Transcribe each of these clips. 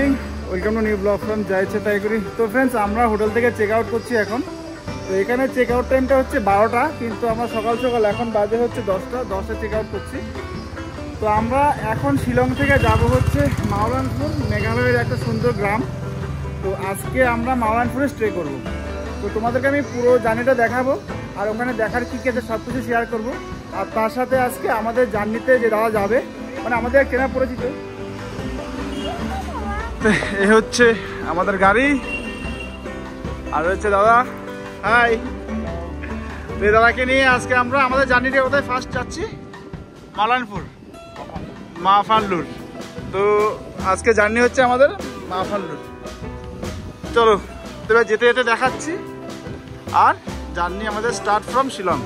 Morning, welcome to new blog from যা ইচ্ছে তাই করি। তো ফ্রেন্ডস, আমরা হোটেল থেকে চেক আউট করছি এখন। তো এখানে চেক আউট টাইমটা হচ্ছে 12টা, কিন্তু আমরা সকাল সকাল এখন বাজে হচ্ছে 10টা চেক আউট করছি। তো আমরা এখন শিলং থেকে যাব হচ্ছে মাওলানপুর, মেঘালয়ের একটা সুন্দর গ্রাম। তো আজকে আমরা মাওলানপুরে স্টে করব। তো তোমাদেরকে আমি পুরো জার্নিটা দেখাবো, আর ওখানে দেখার কী আছে সব কিছু শেয়ার করবো। আর তার সাথে আজকে আমাদের জার্নিতে যে যাওয়া যাবে, মানে আমাদের চেনা পরিচিত, এ হচ্ছে আমাদের গাড়ি, আর হচ্ছে দাদা। হাই। তো এই দাদাকে নিয়ে আজকে আমরা আমাদের জার্নিতে কোথায় ফার্স্ট যাচ্ছি? মাওলানপুর, মাফাল্লুর। তো আজকে জার্নি হচ্ছে আমাদের মাফাল্লুর। চলো তবে যেতে যেতে দেখাচ্ছি। আর জার্নি আমাদের স্টার্ট ফ্রম শিলং।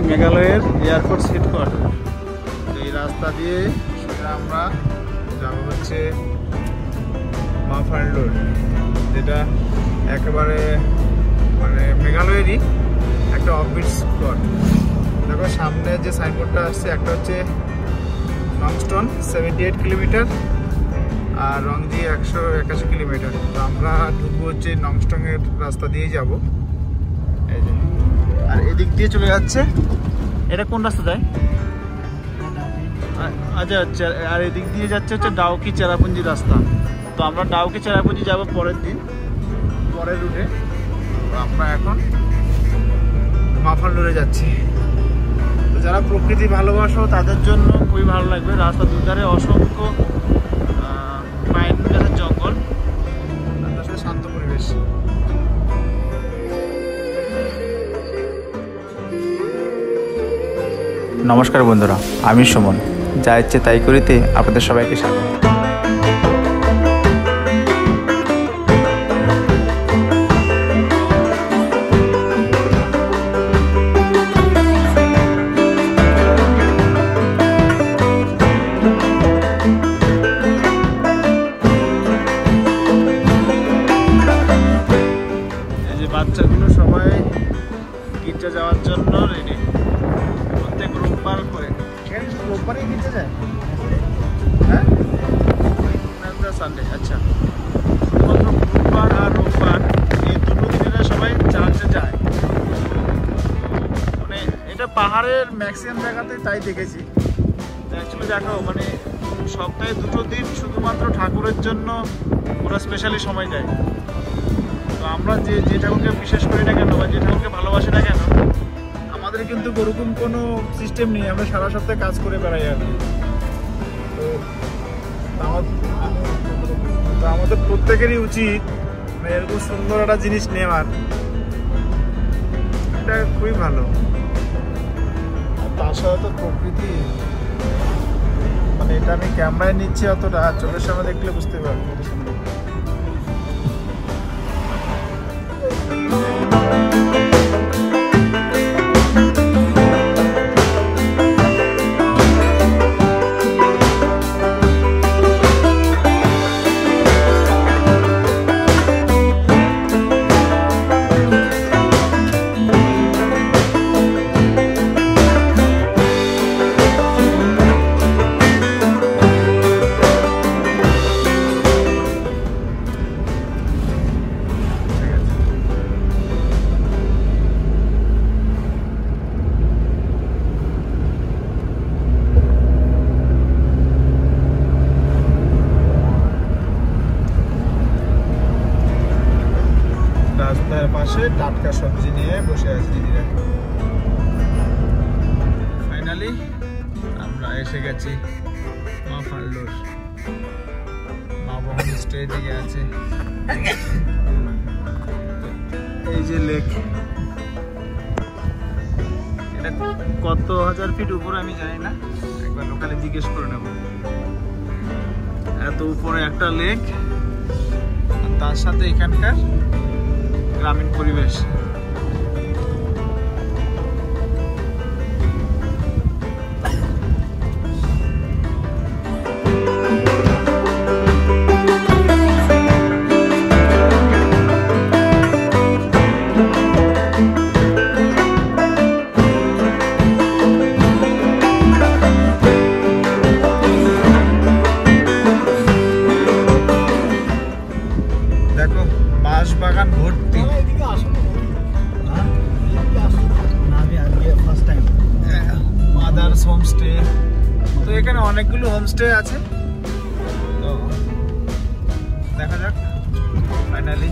মেঘালয়ের এয়ারফোর্স হেডকোয়ার্টার। এই রাস্তা দিয়ে আমরা যাবো হচ্ছে মাফাল্লুর, যেটা একেবারে মানে মেঘালয়েরই একটা অফবিট স্পট। দেখো সামনে যে সাইনবোর্ডটা আসছে, একটা হচ্ছে নংস্টন 78 কিলোমিটার আর রংজি 181 কিলোমিটার। তো আমরা ঢুকবো হচ্ছে নংস্টনের রাস্তা দিয়েই যাব। এই যে, আর এদিক দিয়ে চলে যাচ্ছে, এটা কোন রাস্তা যায়? আচ্ছা আচ্ছা, আর এদিক দিয়ে যাচ্ছে হচ্ছে ডাউকি চেরাপুঞ্জি রাস্তা। তো আমরা ডাউকি চেরাপুঞ্জি যাব পরের দিন, পরের রুটে। তো আমরা এখন মাফাল্লুরে যাচ্ছি। তো যারা প্রকৃতি ভালোবাসো তাদের জন্য খুবই ভালো লাগবে। রাস্তা দুধারে অসংখ্য পাইন গাছের জঙ্গল, তার সাথে শান্ত পরিবেশ। নমস্কার বন্ধুরা, আমি সুমন, যা ইচ্ছে তাই করিতে আপনাদের সবাইকে স্বাগত। এই যে বাচ্চাগুলো সবাই গির্জা যাওয়ার জন্য রেডি। রোববার করে রোববারই গির্জা যায়, হ্যাঁ, সানডে। আচ্ছা, শুধুমাত্র বুধবার আর রোববার এই দুটো দিনে সবাই চার্চে যায়। মানে এটা পাহাড়ের ম্যাক্সিমাম জায়গাতে তাই দেখেছি। অ্যাকচুয়ালি দেখো, মানে সপ্তাহে দুটো দিন শুধুমাত্র ঠাকুরের জন্য ওরা স্পেশালি সময় দেয়। তো আমরা যে ঠাকুরকে বিশেষ করি না কেন, বা যে ঠাকুরকে ভালোবাসি না কেন, আমাদের কিন্তু ওরকম কোনো সিস্টেম নেই। আমরা সারা সপ্তাহে কাজ করে বেড়াই আর কি। তো আমাদের প্রত্যেকেরই উচিত এরকম সুন্দর একটা জিনিস নেওয়ার। এটা খুবই ভালো। আর তার সাথে তো প্রকৃতি, মানে এটা আমি ক্যামেরায় নিচ্ছি, অতটা চোখের সামনে দেখলে বুঝতে পারবো কত সুন্দর। রাস্তার পাশে টাটকা সবজি নিয়ে বসে আছি দিদিরা। ফাইনালি আমরা এসে গেছি মাফাল্লুর। মা বহন স্টে দিকে আছে। যে লেক, এটা কত হাজার ফিট উপরে আমি জানি না, একবার লোকালে জিজ্ঞেস করে নেব। এত উপরে একটা লেক, তার সাথে এখানকার গ্রামীণ পরিবেশ। দেখো বাঁশ বাগান ভর্তি। মাদার্স হোমস্টে, তো এখানে অনেকগুলো হোমস্টে আছে, তো দেখা যাক ফাইনালি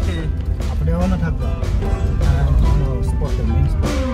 આપણે આવવાના થાકવા સ્પોટ મેઇન સ્પોટ